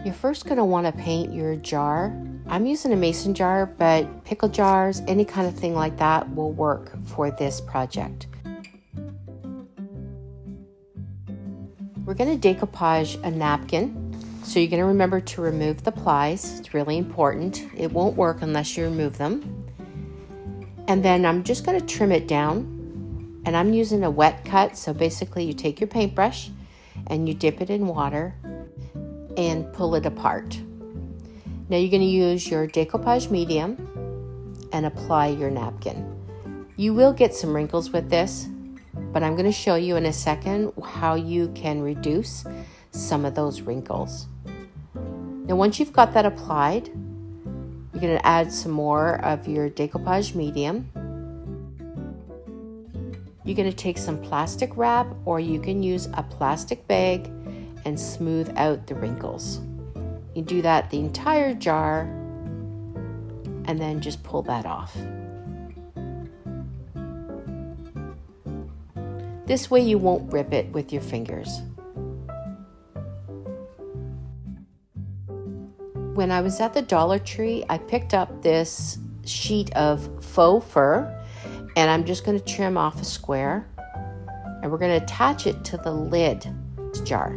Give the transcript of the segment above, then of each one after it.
You're first going to want to paint your jar. I'm using a mason jar, but pickle jars, any kind of thing like that will work for this project. We're going to decoupage a napkin. So you're going to remember to remove the plies. It's really important. It won't work unless you remove them. And then I'm just going to trim it down. And I'm using a wet cut. So basically you take your paintbrush and you dip it in water and pull it apart. Now you're going to use your decoupage medium and apply your napkin. You will get some wrinkles with this, but I'm going to show you in a second how you can reduce some of those wrinkles. Now once you've got that applied, you're going to add some more of your decoupage medium. You're going to take some plastic wrap, or you can use a plastic bag and smooth out the wrinkles. You do that the entire jar and then just pull that off. This way you won't rip it with your fingers. When I was at the Dollar Tree, I picked up this sheet of faux fur, and I'm just going to trim off a square, and we're going to attach it to the lid jar.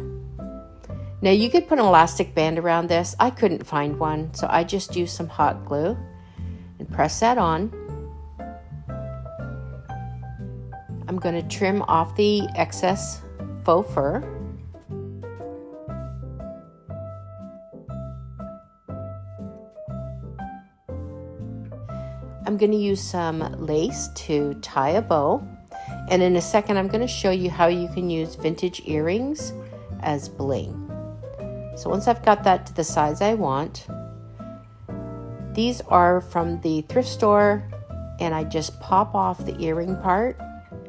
Now you could put an elastic band around this. I couldn't find one, so I just used some hot glue and press that on. I'm going to trim off the excess faux fur. I'm going to use some lace to tie a bow, and in a second I'm going to show you how you can use vintage earrings as bling. So once I've got that to the size I want, these are from the thrift store, and I just pop off the earring part,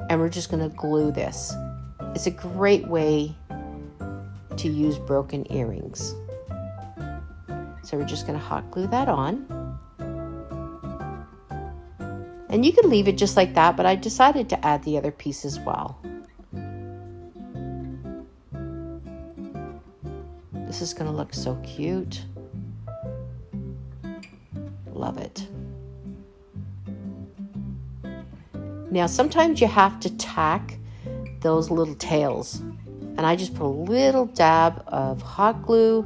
and we're just going to glue this. It's a great way to use broken earrings. So we're just going to hot glue that on. And you can leave it just like that, but I decided to add the other piece as well. This is going to look so cute. Love it. Now sometimes you have to tack those little tails, and I just put a little dab of hot glue,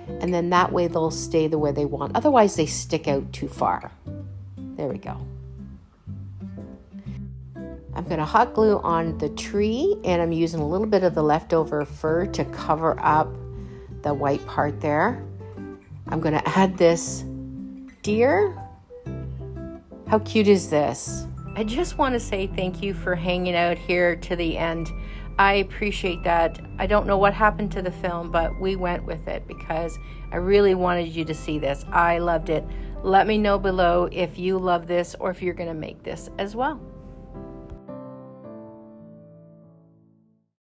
and then that way they'll stay the way they want. Otherwise they stick out too far. There we go. I'm going to hot glue on the tree, and I'm using a little bit of the leftover fur to cover up the white part there. I'm going to add this deer. How cute is this? I just want to say thank you for hanging out here to the end. I appreciate that. I don't know what happened to the film, but we went with it because I really wanted you to see this. I loved it. Let me know below if you love this or if you're going to make this as well.